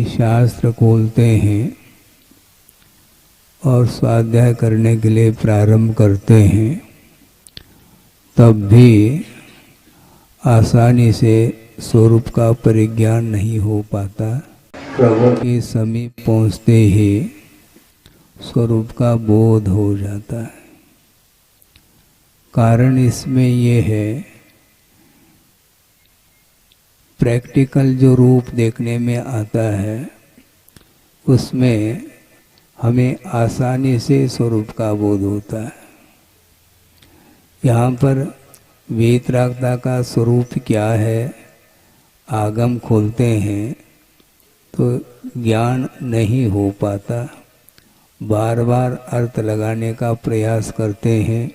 शास्त्र खोलते हैं और स्वाध्याय करने के लिए प्रारंभ करते हैं, तब भी आसानी से स्वरूप का परिज्ञान नहीं हो पाता। प्रभु के समीप पहुँचते ही स्वरूप का बोध हो जाता है। कारण इसमें ये है, प्रैक्टिकल जो रूप देखने में आता है उसमें हमें आसानी से स्वरूप का बोध होता है। यहाँ पर वीतरागता का स्वरूप क्या है, आगम खोलते हैं तो ज्ञान नहीं हो पाता। बार बार अर्थ लगाने का प्रयास करते हैं,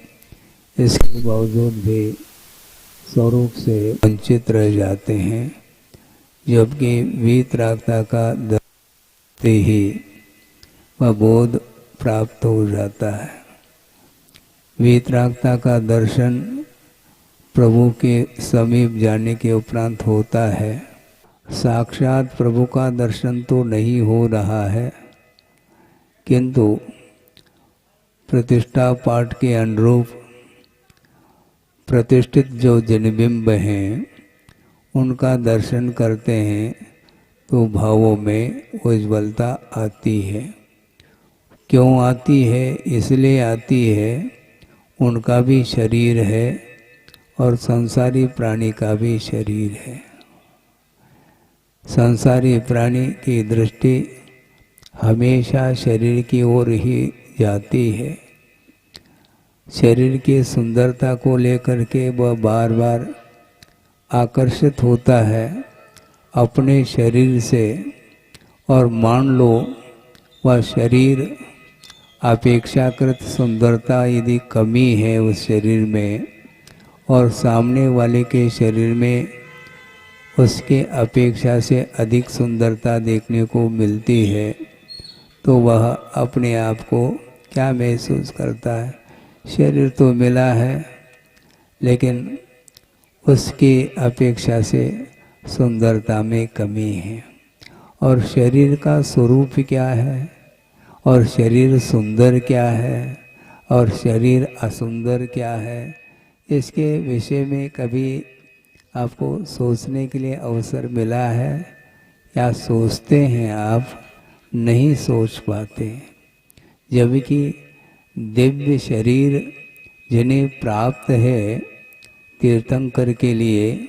इसके बावजूद भी स्वरूप से वंचित रह जाते हैं। जबकि वीतरागता का दर्शन ही वह बोध प्राप्त हो जाता है। वीतरागता का दर्शन प्रभु के समीप जाने के उपरांत होता है। साक्षात प्रभु का दर्शन तो नहीं हो रहा है, किंतु प्रतिष्ठा पाठ के अनुरूप प्रतिष्ठित जो जनिबिंब हैं उनका दर्शन करते हैं तो भावों में उज्ज्वलता आती है। क्यों आती है? इसलिए आती है, उनका भी शरीर है और संसारी प्राणी का भी शरीर है। संसारी प्राणी की दृष्टि हमेशा शरीर की ओर ही जाती है। शरीर की सुंदरता को लेकर के वह बार बार आकर्षित होता है अपने शरीर से, और मान लो वह शरीर अपेक्षाकृत सुंदरता यदि कमी है उस शरीर में और सामने वाले के शरीर में उसके अपेक्षा से अधिक सुंदरता देखने को मिलती है, तो वह अपने आप को क्या महसूस करता है? शरीर तो मिला है, लेकिन उसकी अपेक्षा से सुंदरता में कमी है। और शरीर का स्वरूप क्या है, और शरीर सुंदर क्या है, और शरीर असुंदर क्या है, इसके विषय में कभी आपको सोचने के लिए अवसर मिला है? या सोचते हैं आप? नहीं सोच पाते। जबकि दिव्य शरीर जिन्हें प्राप्त है तीर्थंकर के लिए,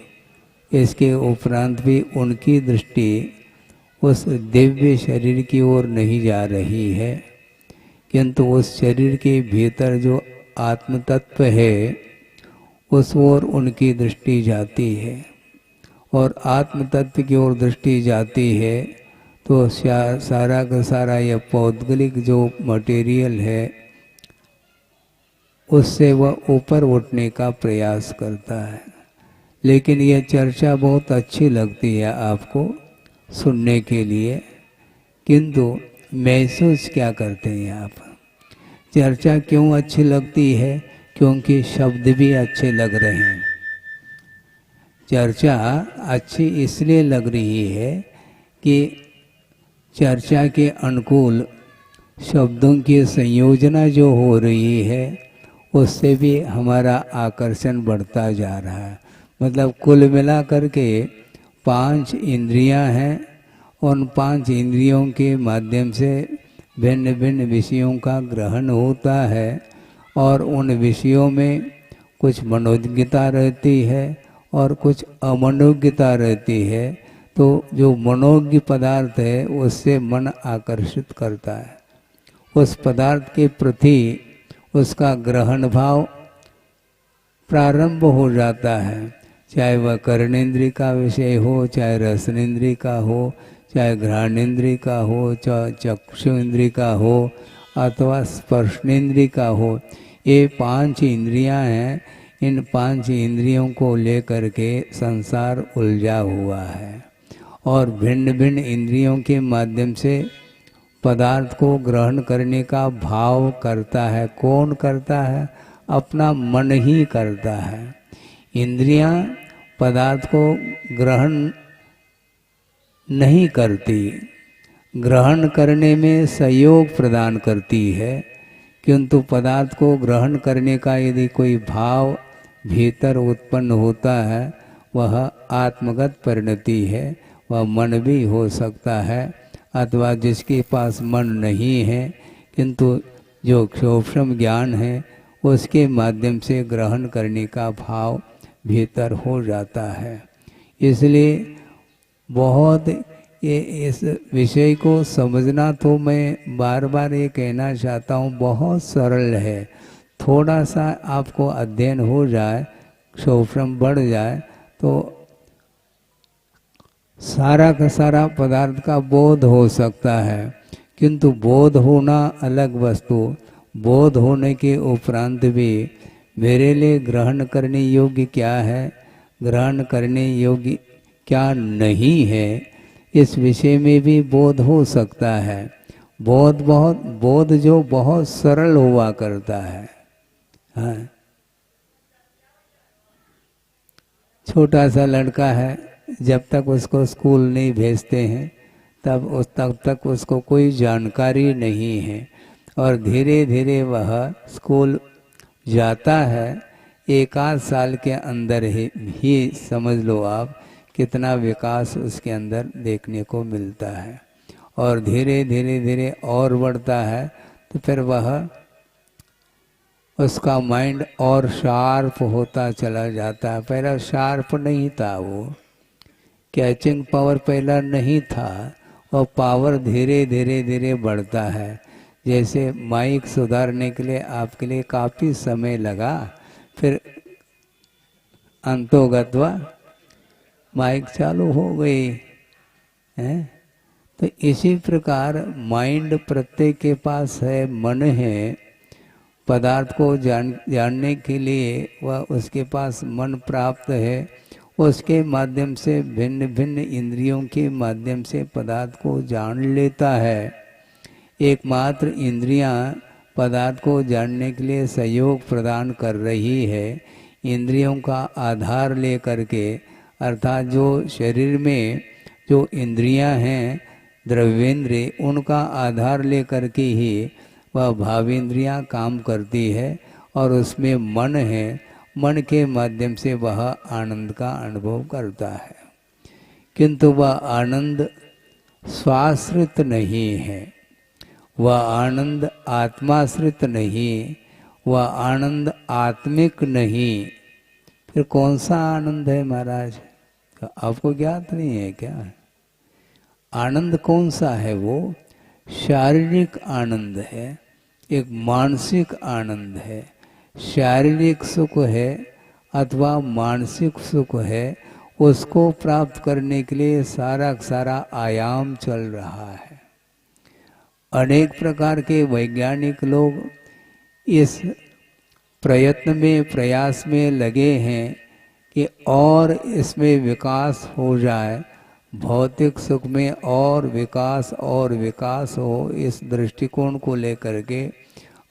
इसके उपरांत भी उनकी दृष्टि उस दिव्य शरीर की ओर नहीं जा रही है, किंतु उस शरीर के भीतर जो आत्म तत्व है उस ओर उनकी दृष्टि जाती है। और आत्म तत्व की ओर दृष्टि जाती है तो सारा का सारा यह पौद्गलिक जो मटेरियल है उससे वह ऊपर उठने का प्रयास करता है। लेकिन यह चर्चा बहुत अच्छी लगती है आपको सुनने के लिए, किंतु महसूस क्या करते हैं आप? चर्चा क्यों अच्छी लगती है? क्योंकि शब्द भी अच्छे लग रहे हैं। चर्चा अच्छी इसलिए लग रही है कि चर्चा के अनुकूल शब्दों की संयोजना जो हो रही है उससे भी हमारा आकर्षण बढ़ता जा रहा है। मतलब कुल मिला करके 5 इंद्रियां हैं, उन 5 इंद्रियों के माध्यम से भिन्न भिन्न विषयों का ग्रहण होता है और उन विषयों में कुछ मनोज्ञता रहती है और कुछ अमनोज्ञता रहती है। तो जो मनोज्ञ पदार्थ है उससे मन आकर्षित करता है, उस पदार्थ के प्रति उसका ग्रहण भाव प्रारंभ हो जाता है। चाहे वह कर्णेंद्रिय का विषय हो, चाहे रसनेन्द्रिय का हो, चाहे घ्राणेन्द्रिय का हो, चाहे चक्षु इंद्रिय का हो अथवा स्पर्शनेन्द्रिय का हो। ये 5 इंद्रियां हैं। इन 5 इंद्रियों को लेकर के संसार उलझा हुआ है और भिन्न भिन्न इंद्रियों के माध्यम से पदार्थ को ग्रहण करने का भाव करता है। कौन करता है? अपना मन ही करता है। इंद्रियां पदार्थ को ग्रहण नहीं करती, ग्रहण करने में सहयोग प्रदान करती है, किंतु पदार्थ को ग्रहण करने का यदि कोई भाव भीतर उत्पन्न होता है, वह आत्मगत परिणति है। वह मन भी हो सकता है, अथवा जिसके पास मन नहीं है किंतु जो सूक्ष्म ज्ञान है उसके माध्यम से ग्रहण करने का भाव भीतर हो जाता है। इसलिए बहुत इस विषय को समझना, तो मैं बार बार ये कहना चाहता हूँ, बहुत सरल है। थोड़ा सा आपको अध्ययन हो जाए, सूक्ष्म बढ़ जाए, तो सारा का सारा पदार्थ का बोध हो सकता है। किंतु बोध होना अलग वस्तु, बोध होने के उपरांत भी मेरे लिए ग्रहण करने योग्य क्या है, ग्रहण करने योग्य क्या नहीं है, इस विषय में भी बोध हो सकता है। बोध जो बहुत सरल हुआ करता है। हाँ, छोटा सा लड़का है, जब तक उसको स्कूल नहीं भेजते हैं तब तक उसको कोई जानकारी नहीं है, और धीरे धीरे वह स्कूल जाता है। एक आध साल के अंदर ही समझ लो आप कितना विकास उसके अंदर देखने को मिलता है, और धीरे धीरे धीरे और बढ़ता है, तो फिर वह उसका माइंड और शार्प होता चला जाता है। पहला शार्प नहीं था, वो कैचिंग पावर पहला नहीं था, और पावर धीरे धीरे धीरे बढ़ता है। जैसे माइक सुधारने के लिए आपके लिए काफ़ी समय लगा, फिर अंतोगत्वा माइक चालू हो गई है। तो इसी प्रकार माइंड प्रत्येक के पास है, मन है, पदार्थ को जानने के लिए वह उसके पास मन प्राप्त है। उसके माध्यम से भिन्न भिन्न इंद्रियों के माध्यम से पदार्थ को जान लेता है। एकमात्र इंद्रियां पदार्थ को जानने के लिए सहयोग प्रदान कर रही है। इंद्रियों का आधार ले करके, अर्थात जो शरीर में जो इंद्रियां हैं द्रव्येंद्रिय, उनका आधार ले करके ही वह भावेंद्रियां काम करती है, और उसमें मन है। मन के माध्यम से वह आनंद का अनुभव करता है, किंतु वह आनंद स्वाश्रित नहीं है, वह आनंद आत्माश्रित नहीं, वह आनंद आत्मिक नहीं। फिर कौन सा आनंद है महाराज, आपको ज्ञात नहीं है क्या? आनंद कौन सा है? वो शारीरिक आनंद है, एक मानसिक आनंद है। शारीरिक सुख है अथवा मानसिक सुख है, उसको प्राप्त करने के लिए सारा सारा आयाम चल रहा है। अनेक प्रकार के वैज्ञानिक लोग इस प्रयत्न में, प्रयास में लगे हैं कि और इसमें विकास हो जाए, भौतिक सुख में और विकास हो। इस दृष्टिकोण को लेकर के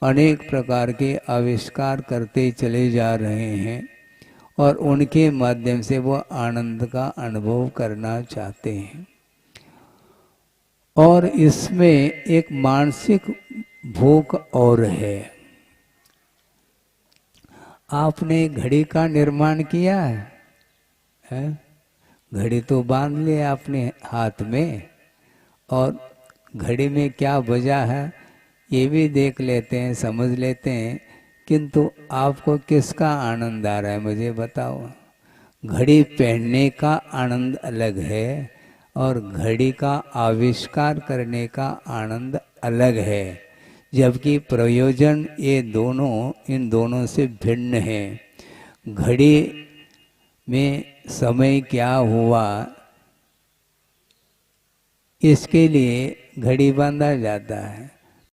अनेक प्रकार के आविष्कार करते चले जा रहे हैं, और उनके माध्यम से वो आनंद का अनुभव करना चाहते हैं। और इसमें एक मानसिक भूख और है। आपने घड़ी का निर्माण किया है? घड़ी तो बांध लिया आपने हाथ में, और घड़ी में क्या बजा है ये भी देख लेते हैं, समझ लेते हैं, किंतु आपको किसका आनंद आ रहा है मुझे बताओ। घड़ी पहनने का आनंद अलग है, और घड़ी का आविष्कार करने का आनंद अलग है, जबकि प्रयोजन ये दोनों इन दोनों से भिन्न है। घड़ी में समय क्या हुआ इसके लिए घड़ी बांधा जाता है।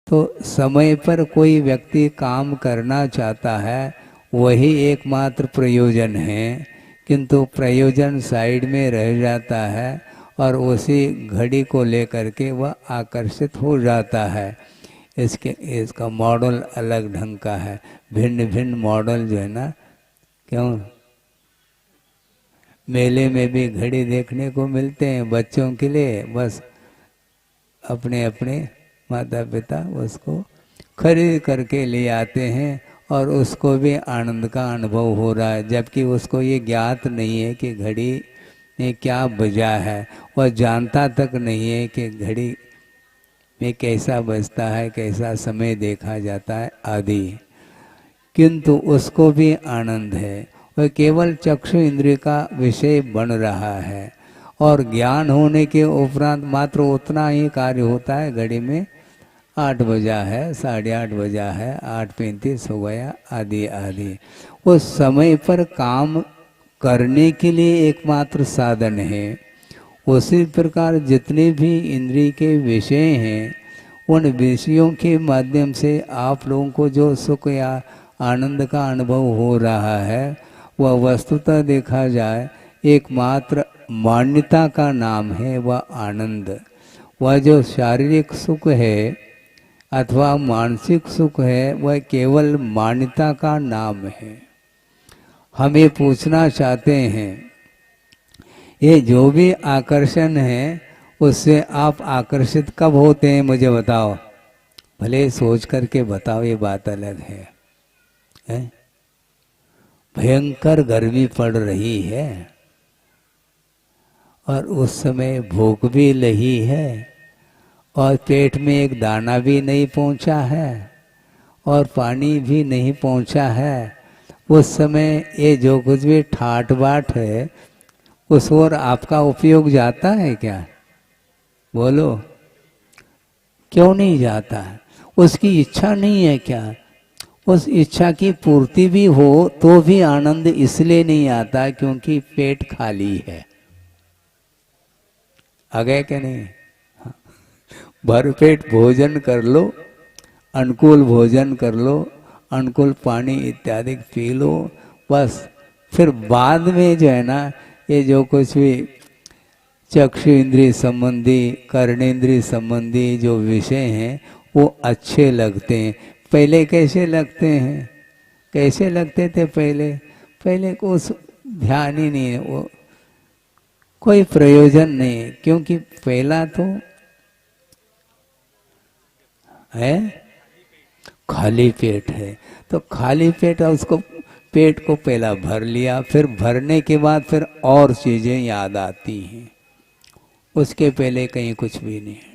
तो समय पर कोई व्यक्ति काम करना चाहता है, वही एकमात्र प्रयोजन है, किंतु प्रयोजन साइड में रह जाता है, और उसी घड़ी को लेकर के वह आकर्षित हो जाता है। इसका मॉडल अलग ढंग का है, भिन्न भिन्न मॉडल जो है ना, क्यों मेले में भी घड़ी देखने को मिलते हैं बच्चों के लिए, बस अपने अपने माता पिता उसको खरीद करके ले आते हैं और उसको भी आनंद का अनुभव हो रहा है, जबकि उसको ये ज्ञात नहीं है कि घड़ी में क्या बजा है। वह जानता तक नहीं है कि घड़ी में कैसा बजता है, कैसा समय देखा जाता है आदि, किंतु उसको भी आनंद है। वह केवल चक्षु इंद्रिय का विषय बन रहा है और ज्ञान होने के उपरांत मात्र उतना ही कार्य होता है। घड़ी में 8 बजा है, 8:30 बजा है, 8:35 हो गया आदि आदि। वो समय पर काम करने के लिए एकमात्र साधन है। उसी प्रकार जितने भी इंद्रिय के विषय हैं, उन विषयों के माध्यम से आप लोगों को जो सुख या आनंद का अनुभव हो रहा है, वह वस्तुतः देखा जाए एकमात्र मान्यता का नाम है, वह आनंद। वह जो शारीरिक सुख है अथवा मानसिक सुख है, वह केवल मान्यता का नाम है। हम ये पूछना चाहते हैं, ये जो भी आकर्षण है उससे आप आकर्षित कब होते हैं, मुझे बताओ। भले सोच करके बताओ, ये बात अलग है, भयंकर गर्मी पड़ रही है और उस समय भूख भी लगी है और पेट में एक दाना भी नहीं पहुंचा है और पानी भी नहीं पहुंचा है। उस समय ये जो कुछ भी ठाट बाट है, उस ओर आपका उपयोग जाता है क्या? बोलो, क्यों नहीं जाता है? उसकी इच्छा नहीं है क्या? उस इच्छा की पूर्ति भी हो तो भी आनंद इसलिए नहीं आता क्योंकि पेट खाली है। आ गए क्या नहीं? भरपेट भोजन कर लो, अनुकूल भोजन कर लो, अनुकूल पानी इत्यादि पी लो, बस फिर बाद में जो है ना, ये जो कुछ भी चक्षु इंद्रिय संबंधी, कर्णेंद्रिय संबंधी जो विषय हैं वो अच्छे लगते हैं। पहले कैसे लगते हैं? कैसे लगते थे पहले? पहले को उस ध्यान ही नहीं है, वो कोई प्रयोजन नहीं है, क्योंकि पहला तो है खाली पेट है। तो खाली पेट है, उसको पेट को पहला भर लिया, फिर भरने के बाद फिर और चीजें याद आती हैं, उसके पहले कहीं कुछ भी नहीं है।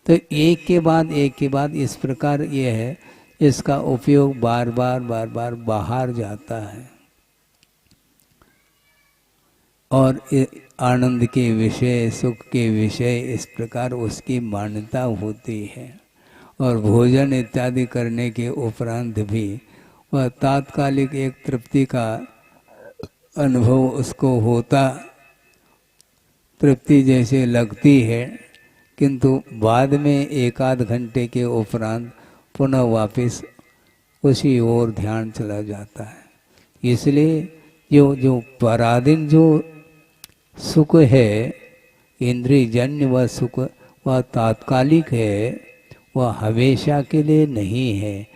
तो एक के बाद इस प्रकार ये है, इसका उपयोग बार बार बाहर जाता है और आनंद के विषय, सुख के विषय, इस प्रकार उसकी मान्यता होती है। और भोजन इत्यादि करने के उपरांत भी वह तात्कालिक एक तृप्ति का अनुभव उसको होता, तृप्ति जैसे लगती है, किंतु बाद में 1-8 घंटे के उपरांत पुनः वापस उसी ओर ध्यान चला जाता है। इसलिए जो पराधीन जो सुख है, इंद्रिय जन्य वह सुख, वह तात्कालिक है, वह हमेशा के लिए नहीं है,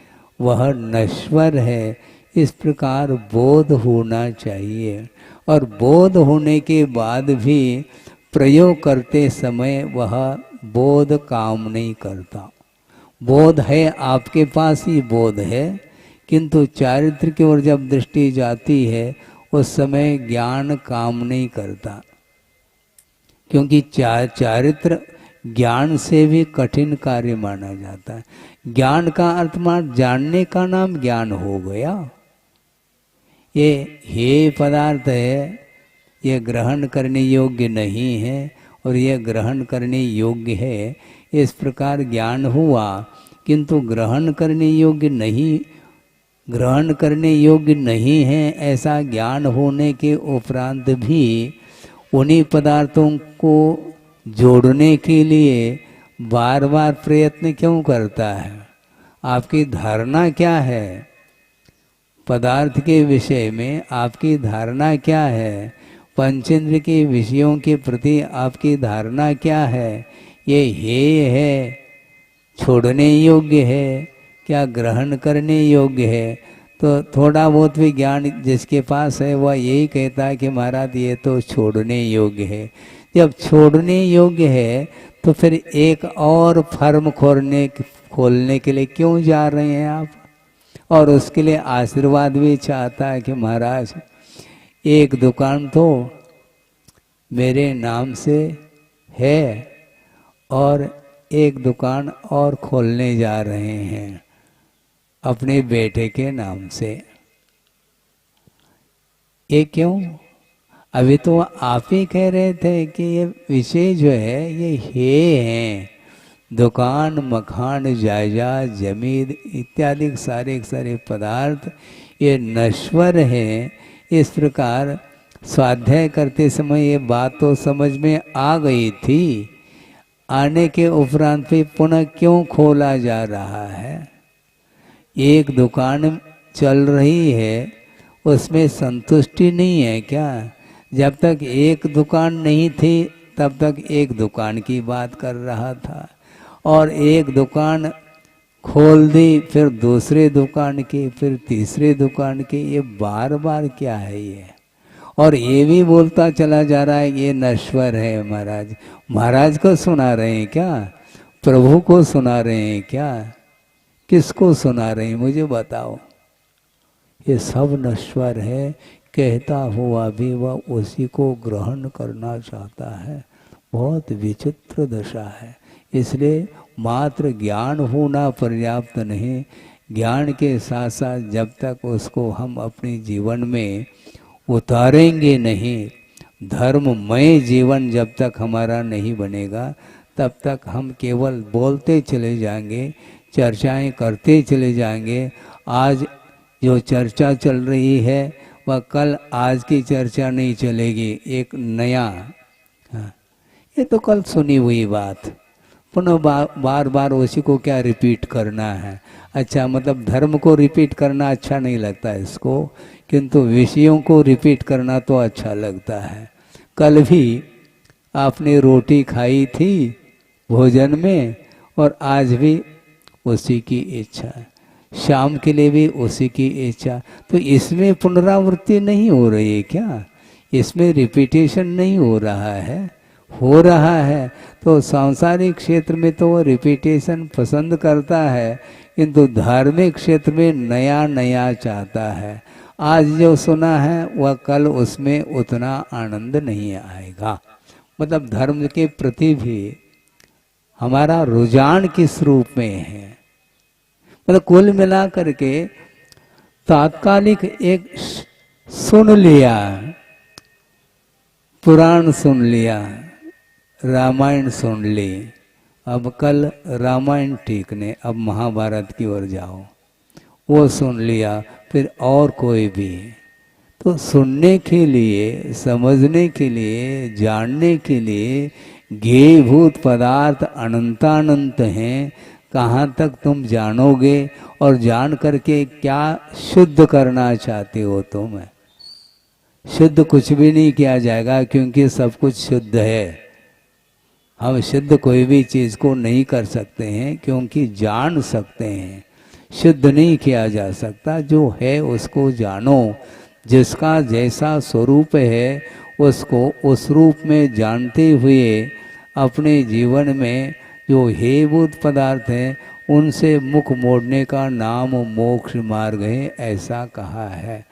वह नश्वर है। इस प्रकार बोध होना चाहिए। और बोध होने के बाद भी प्रयोग करते समय वह बोध काम नहीं करता। बोध है, आपके पास ही बोध है, किंतु चारित्र की ओर जब दृष्टि जाती है उस समय ज्ञान काम नहीं करता, क्योंकि चारित्र ज्ञान से भी कठिन कार्य माना जाता है। ज्ञान का अर्थ मान जानने का नाम ज्ञान हो गया। ये हे पदार्थ है, ये ग्रहण करने योग्य नहीं है और ये ग्रहण करने योग्य है, इस प्रकार ज्ञान हुआ, किंतु ग्रहण करने योग्य नहीं है। ऐसा ज्ञान होने के उपरांत भी उन्हीं पदार्थों को जोड़ने के लिए बार बार प्रयत्न क्यों करता है? आपकी धारणा क्या है पदार्थ के विषय में? आपकी धारणा क्या है? पंचेंद्र के विषयों के प्रति आपकी धारणा क्या है? ये हेय है, छोड़ने योग्य है, क्या ग्रहण करने योग्य है? तो थोड़ा बहुत भी ज्ञान जिसके पास है वह यही कहता है कि महाराज ये तो छोड़ने योग्य है। जब छोड़ने योग्य है तो फिर एक और फर्म खोलने के लिए क्यों जा रहे हैं आप? और उसके लिए आशीर्वाद भी चाहता है कि महाराज एक दुकान तो मेरे नाम से है और एक दुकान और खोलने जा रहे हैं अपने बेटे के नाम से। ये क्यों? अभी तो आप ही कह रहे थे कि ये विषय जो है ये हैं, दुकान, मकान, जायदाद, जमीन इत्यादि सारे सारे पदार्थ ये नश्वर हैं। इस प्रकार स्वाध्याय करते समय ये बात तो समझ में आ गई थी, आने के उपरांत भी पुनः क्यों खोला जा रहा है? एक दुकान चल रही है, उसमें संतुष्टि नहीं है क्या? जब तक एक दुकान नहीं थी तब तक एक दुकान की बात कर रहा था, और एक दुकान खोल दी, फिर दूसरे दुकान की, फिर तीसरे दुकान की। ये बार बार क्या है ये? और ये भी बोलता चला जा रहा है ये नश्वर है। महाराज, महाराज को सुना रहे हैं क्या? प्रभु को सुना रहे हैं क्या? किसको सुना रहे हैं मुझे बताओ? ये सब नश्वर है, कहता हुआ भी वह उसी को ग्रहण करना चाहता है। बहुत विचित्र दशा है। इसलिए मात्र ज्ञान होना पर्याप्त नहीं, ज्ञान के साथ साथ जब तक उसको हम अपने जीवन में उतारेंगे नहीं, धर्ममय जीवन जब तक हमारा नहीं बनेगा, तब तक हम केवल बोलते चले जाएंगे, चर्चाएं करते चले जाएंगे। आज जो चर्चा चल रही है वह कल आज की चर्चा नहीं चलेगी। एक नया, ये तो कल सुनी हुई बात पुनः बार बार उसी को क्या रिपीट करना है? अच्छा, मतलब धर्म को रिपीट करना अच्छा नहीं लगता है इसको, किंतु विषयों को रिपीट करना तो अच्छा लगता है। कल भी आपने रोटी खाई थी भोजन में, और आज भी उसी की इच्छा है, शाम के लिए भी उसी की इच्छा। तो इसमें पुनरावृत्ति नहीं हो रही है क्या? इसमें रिपीटेशन नहीं हो रहा है? हो रहा है। तो सांसारिक क्षेत्र में तो वो रिपीटेशन पसंद करता है, किंतु धार्मिक क्षेत्र में नया नया चाहता है। आज जो सुना है वह कल उसमें उतना आनंद नहीं आएगा। मतलब धर्म के प्रति भी हमारा रुझान किस रूप में है? मतलब कुल मिला करके तात्कालिक एक सुन लिया, पुराण सुन लिया, रामायण सुन ली, अब कल रामायण ठीक नहीं, अब महाभारत की ओर जाओ, वो सुन लिया, फिर और कोई भी। तो सुनने के लिए, समझने के लिए, जानने के लिए ज्ञेयभूत पदार्थ अनंतानंत हैं। कहाँ तक तुम जानोगे और जान करके क्या शुद्ध करना चाहते हो तुम? शुद्ध कुछ भी नहीं किया जाएगा, क्योंकि सब कुछ शुद्ध है। हम शुद्ध कोई भी चीज़ को नहीं कर सकते हैं, क्योंकि जान सकते हैं, शुद्ध नहीं किया जा सकता। जो है उसको जानो, जिसका जैसा स्वरूप है उसको उस रूप में जानते हुए अपने जीवन में जो हेयभूत पदार्थ हैं उनसे मुख मोड़ने का नाम मोक्ष मार्ग है, ऐसा कहा है।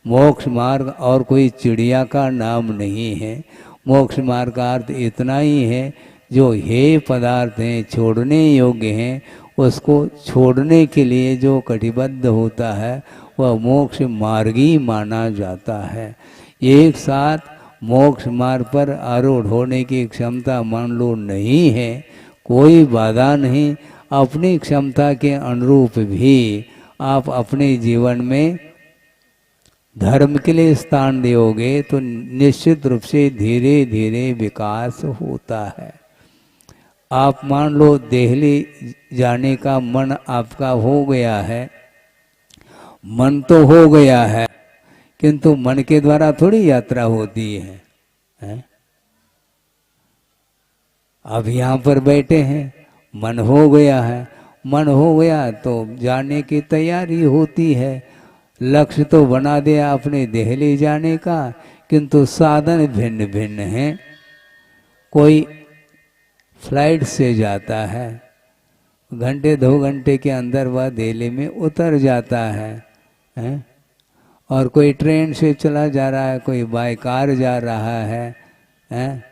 मोक्ष मार्ग और कोई चिड़िया का नाम नहीं है। मोक्ष मार्ग का अर्थ इतना ही है, जो हेय पदार्थ हैं, छोड़ने योग्य हैं, उसको छोड़ने के लिए जो कटिबद्ध होता है वह मोक्ष मार्गी माना जाता है। एक साथ मोक्ष मार्ग पर आरूढ़ होने की क्षमता मान लो नहीं है, कोई बाधा नहीं। अपनी क्षमता के अनुरूप भी आप अपने जीवन में धर्म के लिए स्थान दोगे तो निश्चित रूप से धीरे धीरे विकास होता है। आप मान लो दिल्ली जाने का मन आपका हो गया है, मन तो हो गया है, किंतु मन के द्वारा थोड़ी यात्रा होती है? अब यहाँ पर बैठे हैं, मन हो गया है, मन हो गया तो जाने की तैयारी होती है। लक्ष्य तो बना दिया आपने दिल्ली जाने का, किंतु साधन भिन्न भिन्न हैं। कोई फ्लाइट से जाता है, घंटे 2 घंटे के अंदर वह दिल्ली में उतर जाता है, हैं? और कोई ट्रेन से चला जा रहा है, कोई बाय कार जा रहा है, हैं?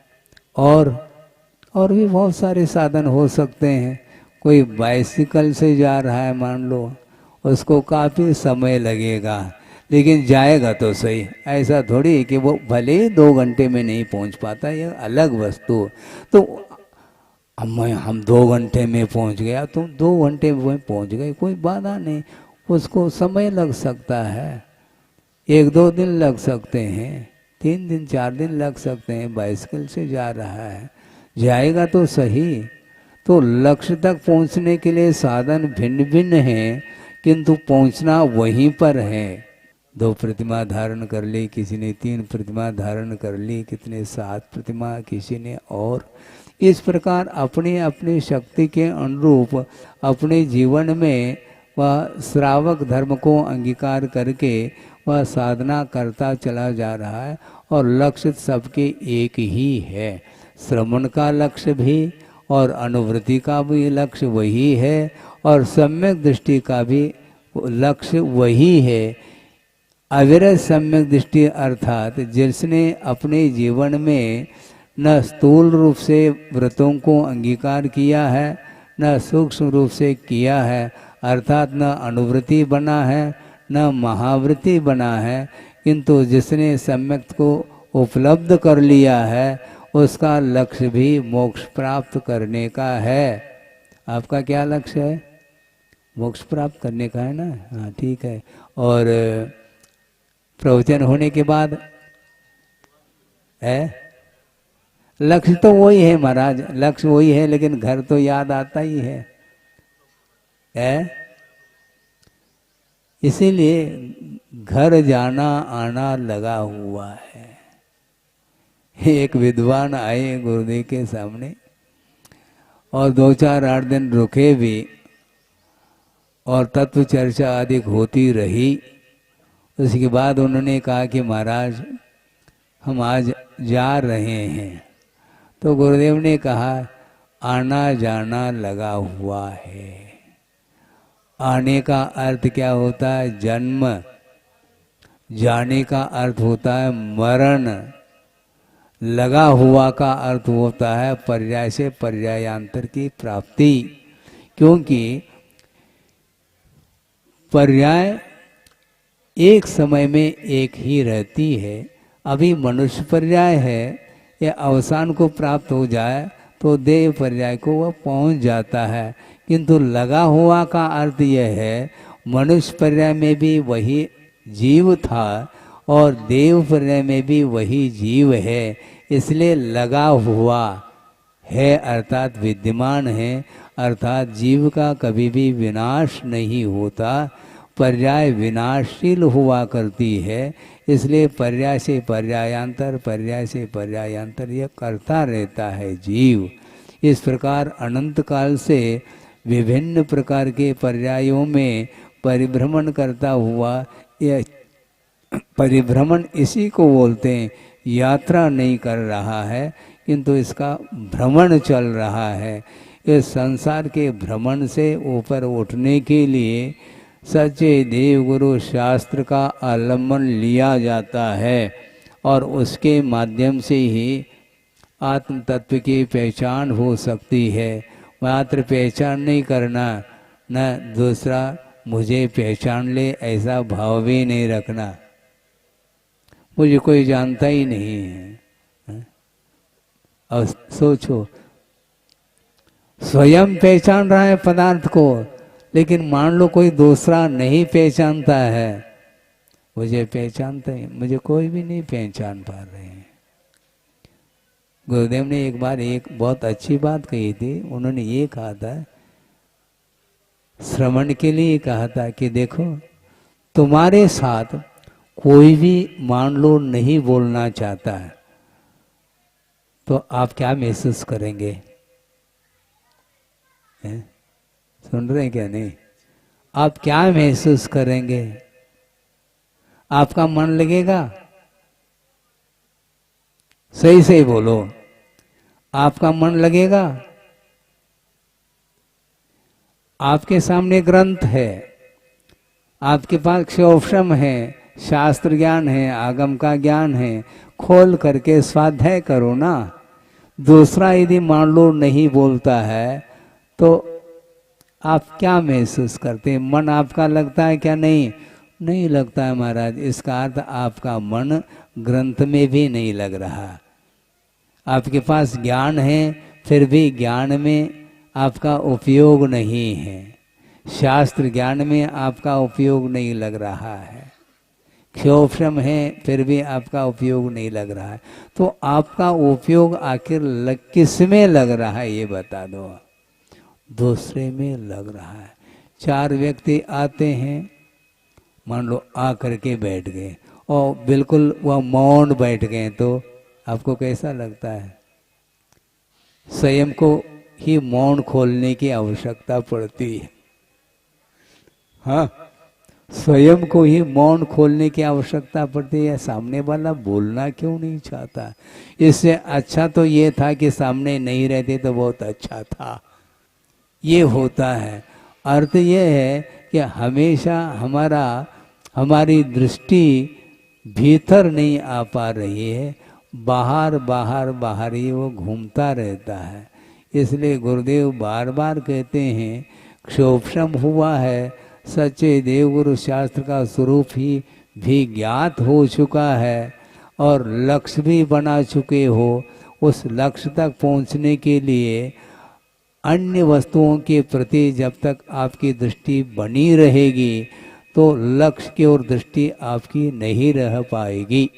और भी बहुत सारे साधन हो सकते हैं। कोई बाइसिकल से जा रहा है मान लो, उसको काफ़ी समय लगेगा, लेकिन जाएगा तो सही। ऐसा थोड़ी कि वो भले 2 घंटे में नहीं पहुंच पाता, ये अलग वस्तु। तो हम 2 घंटे में पहुंच गया, तुम 2 घंटे में पहुंच गए, कोई बाधा नहीं। उसको समय लग सकता है, 1-2 दिन लग सकते हैं, 3 दिन 4 दिन लग सकते हैं। बाइसिकल से जा रहा है, जाएगा तो सही। तो लक्ष्य तक पहुंचने के लिए साधन भिन्न भिन्न हैं, किंतु पहुंचना वहीं पर है। 2 प्रतिमा धारण कर ली किसी ने, 3 प्रतिमा धारण कर ली कितने, 7 प्रतिमा किसी ने। और इस प्रकार अपने अपने शक्ति के अनुरूप अपने जीवन में वह श्रावक धर्म को अंगीकार करके वह साधना करता चला जा रहा है। और लक्ष्य सबके एक ही है, श्रवण का लक्ष्य भी और अनुवृत्ति का भी लक्ष्य वही है, और सम्यक दृष्टि का भी लक्ष्य वही है। अविरत सम्यक दृष्टि अर्थात जिसने अपने जीवन में न स्थूल रूप से व्रतों को अंगीकार किया है, न सूक्ष्म रूप से किया है, अर्थात न अनुवृत्ति बना है न महावृत्ति बना है, किंतु जिसने सम्यक को उपलब्ध कर लिया है, उसका लक्ष्य भी मोक्ष प्राप्त करने का है। आपका क्या लक्ष्य है? मोक्ष प्राप्त करने का है ना? हाँ ठीक है। और प्रवचन होने के बाद है लक्ष्य तो वही है महाराज, लक्ष्य वही है, लेकिन घर तो याद आता ही है? इसीलिए घर जाना आना लगा हुआ है। एक विद्वान आए गुरुदेव के सामने और 2-4-8 दिन रुके भी, और तत्व चर्चा अधिक होती रही। उसके बाद उन्होंने कहा कि महाराज हम आज जा रहे हैं। तो गुरुदेव ने कहा आना जाना लगा हुआ है। आने का अर्थ क्या होता है? जन्म। जाने का अर्थ होता है मरण। लगा हुआ का अर्थ होता है पर्याय से पर्यायांतर की प्राप्ति। क्योंकि पर्याय एक समय में एक ही रहती है। अभी मनुष्य पर्याय है, या अवसान को प्राप्त हो जाए तो देव पर्याय को वह पहुंच जाता है। किंतु लगा हुआ का अर्थ यह है मनुष्य पर्याय में भी वही जीव था और देव पर्याय में भी वही जीव है, इसलिए लगा हुआ है अर्थात विद्यमान है, अर्थात जीव का कभी भी विनाश नहीं होता। पर्याय विनाशशील हुआ करती है, इसलिए पर्याय से पर्यायांतर, पर्याय से पर्यायांतर यह करता रहता है जीव। इस प्रकार अनंत काल से विभिन्न प्रकार के पर्यायों में परिभ्रमण करता हुआ, यह परिभ्रमण इसी को बोलते हैं। यात्रा नहीं कर रहा है, किंतु इसका भ्रमण चल रहा है। इस संसार के भ्रमण से ऊपर उठने के लिए सच्चे देव गुरु शास्त्र का आलम्बन लिया जाता है, और उसके माध्यम से ही आत्म तत्व की पहचान हो सकती है। मात्र पहचान नहीं करना, न दूसरा मुझे पहचान ले ऐसा भाव भी नहीं रखना, मुझे कोई जानता ही नहीं है। अब सोचो, स्वयं पहचान रहा है पदार्थ को, लेकिन मान लो कोई दूसरा नहीं पहचानता है, मुझे पहचानता है, मुझे कोई भी नहीं पहचान पा रहे हैं। गुरुदेव ने एक बार एक बहुत अच्छी बात कही थी। उन्होंने ये कहा था, श्रवण के लिए कहा था कि देखो तुम्हारे साथ कोई भी मान लो नहीं बोलना चाहता है, तो आप क्या महसूस करेंगे? सुन रहे हैं क्या? नहीं, आप क्या महसूस करेंगे? आपका मन लगेगा? सही सही बोलो, आपका मन लगेगा? आपके सामने ग्रंथ है, आपके पास क्षोभम है, शास्त्र ज्ञान है, आगम का ज्ञान है, खोल करके स्वाध्याय करो ना। दूसरा यदि मान लो नहीं बोलता है तो आप क्या महसूस करते हैं? मन आपका लगता है क्या? नहीं, नहीं लगता है महाराज। इसका अर्थ आपका मन ग्रंथ में भी नहीं लग रहा। आपके पास ज्ञान है, फिर भी ज्ञान में आपका उपयोग नहीं है, शास्त्र ज्ञान में आपका उपयोग नहीं लग रहा है, क्षोभम है फिर भी आपका उपयोग नहीं लग रहा है। तो आपका उपयोग आखिर किस में लग रहा है ये बता दो। दूसरे में लग रहा है। 4 व्यक्ति आते हैं, मान लो आ करके बैठ गए और बिल्कुल वह मौन बैठ गए, तो आपको कैसा लगता है? स्वयं को ही मौन खोलने की आवश्यकता पड़ती है। हाँ, स्वयं को ही मौन खोलने की आवश्यकता पड़ती है। सामने वाला बोलना क्यों नहीं चाहता? इससे अच्छा तो ये था कि सामने नहीं रहते तो बहुत अच्छा था। ये होता है। अर्थ ये है कि हमेशा हमारी दृष्टि भीतर नहीं आ पा रही है, बाहर बाहर बाहर ही वो घूमता रहता है। इसलिए गुरुदेव बार बार कहते हैं, क्षोभम हुआ है, सच्चे देवगुरु शास्त्र का स्वरूप ही भी ज्ञात हो चुका है और लक्ष्य भी बना चुके हो। उस लक्ष्य तक पहुंचने के लिए अन्य वस्तुओं के प्रति जब तक आपकी दृष्टि बनी रहेगी तो लक्ष्य की ओर दृष्टि आपकी नहीं रह पाएगी।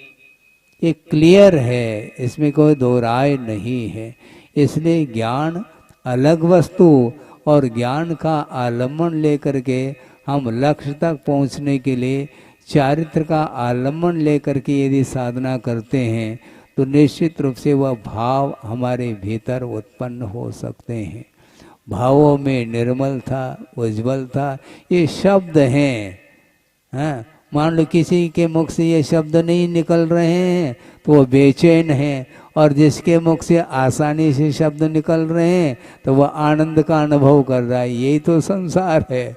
ये क्लियर है, इसमें कोई दो राय नहीं है। इसलिए ज्ञान अलग वस्तु और ज्ञान का आलम्बन लेकर के हम लक्ष्य तक पहुंचने के लिए चारित्र का आलम्बन लेकर के यदि साधना करते हैं तो निश्चित रूप से वह भाव हमारे भीतर उत्पन्न हो सकते हैं। भावों में निर्मलता, उज्ज्वलता, ये शब्द हैं। हाँ, मान लो किसी के मुख से ये शब्द नहीं निकल रहे हैं तो वो बेचैन है, और जिसके मुख से आसानी से शब्द निकल रहे हैं तो वह आनंद का अनुभव कर रहा है। यही तो संसार है।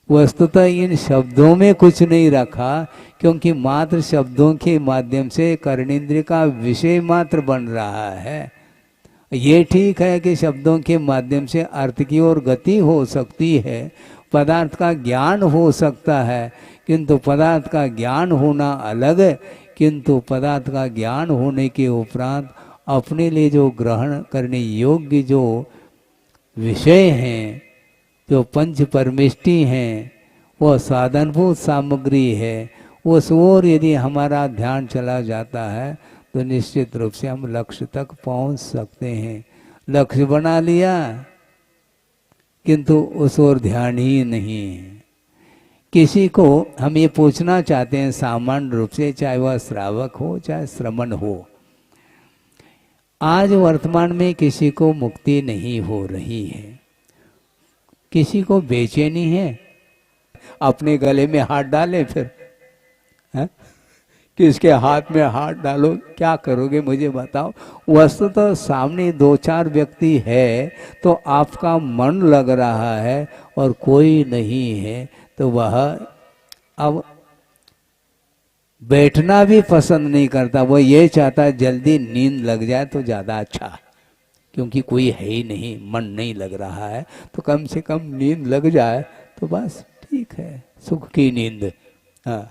वस्तुतः इन शब्दों में कुछ नहीं रखा, क्योंकि मात्र शब्दों के माध्यम से कर्णेंद्रिय का विषय मात्र बन रहा है। ये ठीक है कि शब्दों के माध्यम से अर्थ की ओर गति हो सकती है, पदार्थ का ज्ञान हो सकता है, किंतु पदार्थ का ज्ञान होना अलग है। किंतु पदार्थ का ज्ञान होने के उपरांत अपने लिए जो ग्रहण करने योग्य जो विषय हैं, जो पंच परमिष्टि हैं, वो साधनभूत सामग्री है, उस ओर यदि हमारा ध्यान चला जाता है तो निश्चित रूप से हम लक्ष्य तक पहुंच सकते हैं। लक्ष्य बना लिया किंतु उस ओर ध्यान ही नहीं है। किसी को हम ये पूछना चाहते हैं सामान्य रूप से, चाहे वह श्रावक हो चाहे श्रमण हो, आज वर्तमान में किसी को मुक्ति नहीं हो रही है, किसी को बेचैनी है, अपने गले में हाथ डाले फिर है? किसके हाथ में हाथ डालो, क्या करोगे मुझे बताओ। वस्तुतः तो सामने 2-4 व्यक्ति है तो आपका मन लग रहा है और कोई नहीं है तो वह अब बैठना भी पसंद नहीं करता। वह ये चाहता है जल्दी नींद लग जाए तो ज़्यादा अच्छा, क्योंकि कोई है ही नहीं, मन नहीं लग रहा है, तो कम से कम नींद लग जाए तो बस ठीक है, सुख की नींद। हाँ,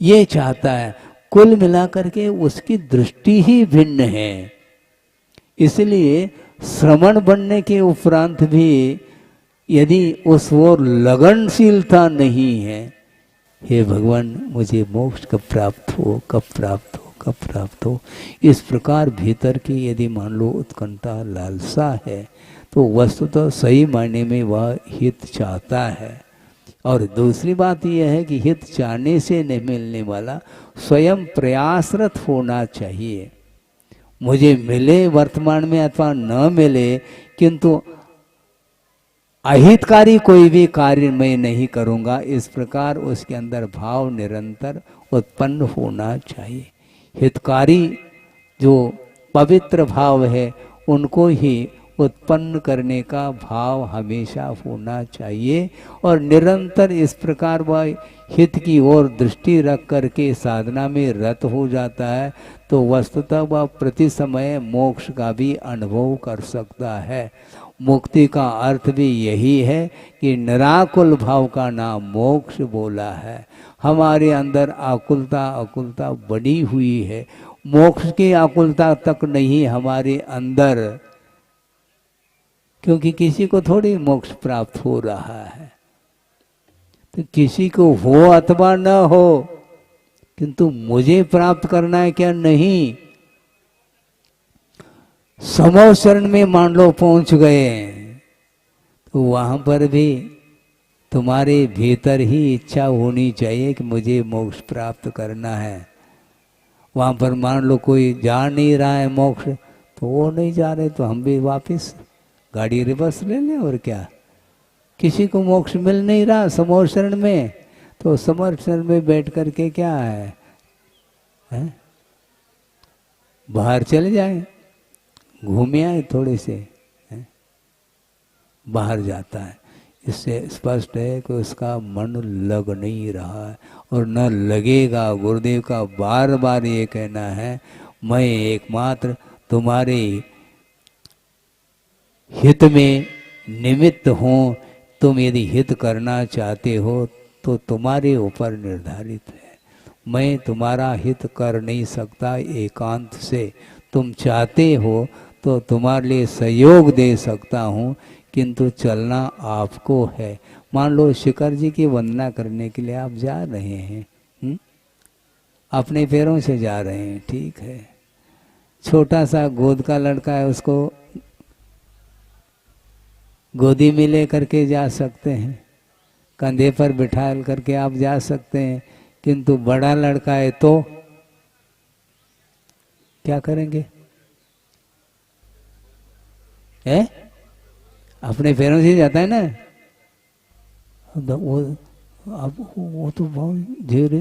ये चाहता है। कुल मिलाकर के उसकी दृष्टि ही भिन्न है। इसलिए श्रमण बनने के उपरांत भी यदि उस ओर लगनशीलता नहीं है, हे भगवान मुझे मोक्ष कब प्राप्त हो, कब प्राप्त हो, कब प्राप्त हो, इस प्रकार भीतर की यदि मान लो उत्कंठा लालसा है तो वस्तुतः सही मायने में वह हित चाहता है। और दूसरी बात यह है कि हित चाहने से नहीं मिलने वाला, स्वयं प्रयासरत होना चाहिए। मुझे मिले वर्तमान में अथवा न मिले, किंतु अहितकारी कोई भी कार्य मैं नहीं करूँगा, इस प्रकार उसके अंदर भाव निरंतर उत्पन्न होना चाहिए। हितकारी जो पवित्र भाव है उनको ही उत्पन्न करने का भाव हमेशा होना चाहिए और निरंतर इस प्रकार वह हित की ओर दृष्टि रख करके साधना में रत हो जाता है तो वस्तुतः वह प्रति समय मोक्ष का भी अनुभव कर सकता है। मुक्ति का अर्थ भी यही है कि निराकुल भाव का नाम मोक्ष बोला है। हमारे अंदर आकुलता बनी हुई है, मोक्ष की आकुलता तक नहीं हमारे अंदर, क्योंकि किसी को थोड़ी मोक्ष प्राप्त हो रहा है। तो किसी को हो अथवा न हो, किंतु मुझे प्राप्त करना है क्या? नहीं। समो शरण में मान लो पहुंच गए तो वहां पर भी तुम्हारे भीतर ही इच्छा होनी चाहिए कि मुझे मोक्ष प्राप्त करना है। वहां पर मान लो कोई जा नहीं रहा है मोक्ष, तो वो नहीं जा रहे तो हम भी वापस गाड़ी रिवर्स ले लें और क्या। किसी को मोक्ष मिल नहीं रहा समो शरण में, तो समो शरण में बैठ करके क्या है? बाहर चले जाए, घूमे आए थोड़े से, बाहर जाता है। इससे स्पष्ट है कि उसका मन लग नहीं रहा है और न लगेगा। गुरुदेव का बार बार ये कहना है, मैं एकमात्र तुम्हारे हित में निमित्त हूँ। तुम यदि हित करना चाहते हो तो तुम्हारे ऊपर निर्धारित है। मैं तुम्हारा हित कर नहीं सकता एकांत से। तुम चाहते हो तो तुम्हारे लिए सहयोग दे सकता हूँ, किंतु चलना आपको है। मान लो शिखर जी की वंदना करने के लिए आप जा रहे हैं, अपने पैरों से जा रहे हैं, ठीक है। छोटा सा गोद का लड़का है, उसको गोदी में ले करके जा सकते हैं, कंधे पर बिठा करके आप जा सकते हैं, किंतु बड़ा लड़का है तो क्या करेंगे? अपने पैरों से जाता है ना, वो तो बहुत धीरे,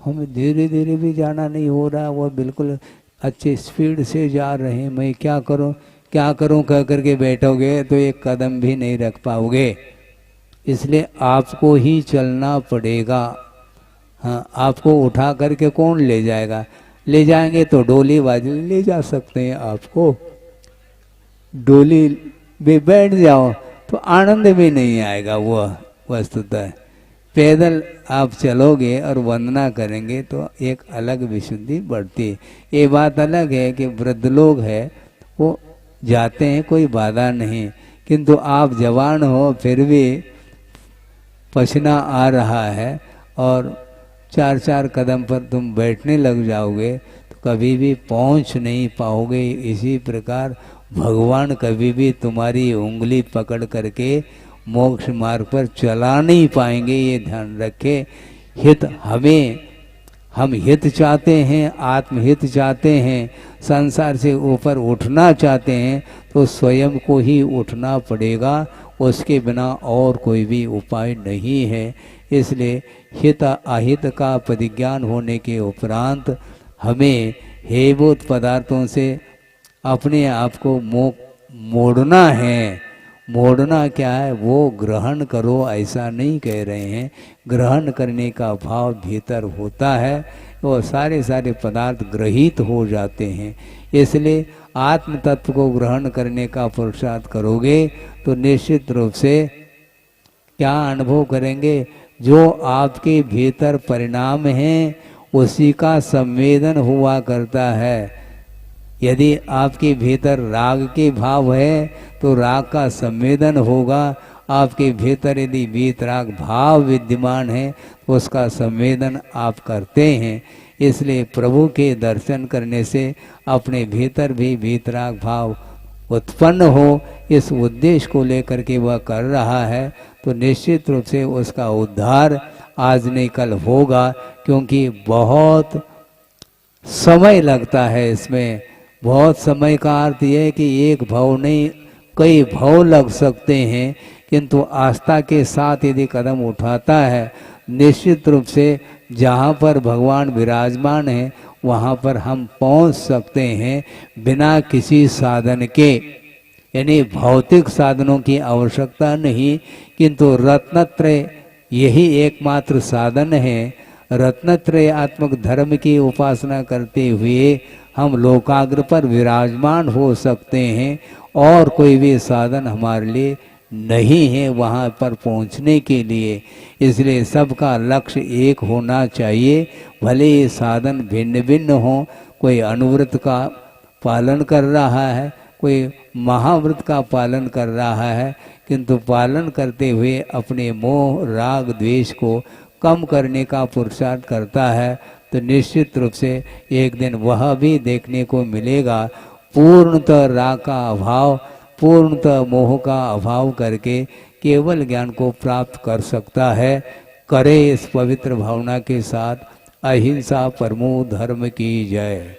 हमें धीरे धीरे भी जाना नहीं हो रहा, वो बिल्कुल अच्छे स्पीड से जा रहे हैं। मैं क्या करूं कह करके बैठोगे तो एक कदम भी नहीं रख पाओगे। इसलिए आपको ही चलना पड़ेगा। हाँ, आपको उठा करके कौन ले जाएगा? ले जाएंगे तो डोली वाले ले जा सकते हैं आपको, डोली में बैठ जाओ तो आनंद भी नहीं आएगा। वह वस्तुतः पैदल आप चलोगे और वंदना करेंगे तो एक अलग विशुद्धि बढ़ती है। ये बात अलग है कि वृद्ध लोग हैं वो जाते हैं, कोई बाधा नहीं, किंतु आप जवान हो फिर भी पसीना आ रहा है और 4-4 कदम पर तुम बैठने लग जाओगे तो कभी भी पहुंच नहीं पाओगे। इसी प्रकार भगवान कभी भी तुम्हारी उंगली पकड़ करके मोक्ष मार्ग पर चला नहीं पाएंगे, ये ध्यान रखे। हित हम हित चाहते हैं, आत्महित चाहते हैं, संसार से ऊपर उठना चाहते हैं तो स्वयं को ही उठना पड़ेगा, उसके बिना और कोई भी उपाय नहीं है। इसलिए हित अहित का परिज्ञान होने के उपरांत हमें हेभूत पदार्थों से अपने आप को मोड़ना है। मोड़ना क्या है? वो ग्रहण करो ऐसा नहीं कह रहे हैं, ग्रहण करने का भाव भीतर होता है, वो सारे पदार्थ ग्रहित हो जाते हैं। इसलिए आत्म तत्व को ग्रहण करने का पुरुषार्थ करोगे तो निश्चित रूप से क्या अनुभव करेंगे? जो आपके भीतर परिणाम हैं उसी का संवेदन हुआ करता है। यदि आपके भीतर राग के भाव है तो राग का संवेदन होगा। आपके भीतर यदि वीतराग भाव विद्यमान है तो उसका संवेदन आप करते हैं। इसलिए प्रभु के दर्शन करने से अपने भीतर भी वीतराग भाव उत्पन्न हो, इस उद्देश्य को लेकर के वह कर रहा है, तो निश्चित रूप से उसका उद्धार आज नहीं कल होगा। क्योंकि बहुत समय लगता है इसमें। बहुत समय का अर्थ यह है कि एक भाव नहीं कई भाव लग सकते हैं, किंतु आस्था के साथ यदि कदम उठाता है निश्चित रूप से जहाँ पर भगवान विराजमान है वहाँ पर हम पहुँच सकते हैं बिना किसी साधन के। यानी भौतिक साधनों की आवश्यकता नहीं, किंतु रत्नत्रय यही एकमात्र साधन है। रत्नत्रयात्मक धर्म की उपासना करते हुए हम लोकाग्र पर विराजमान हो सकते हैं, और कोई भी साधन हमारे लिए नहीं है वहाँ पर पहुँचने के लिए। इसलिए सबका लक्ष्य एक होना चाहिए, भले ये साधन भिन्न भिन्न हों। कोई अनुव्रत का पालन कर रहा है, कोई महाव्रत का पालन कर रहा है, किंतु पालन करते हुए अपने मोह राग द्वेष को कम करने का पुरुषार्थ करता है, तो निश्चित रूप से एक दिन वह भी देखने को मिलेगा पूर्णतः राग का अभाव, पूर्णतः मोह का अभाव करके केवल ज्ञान को प्राप्त कर सकता है। करे इस पवित्र भावना के साथ। अहिंसा परमो धर्म की जय।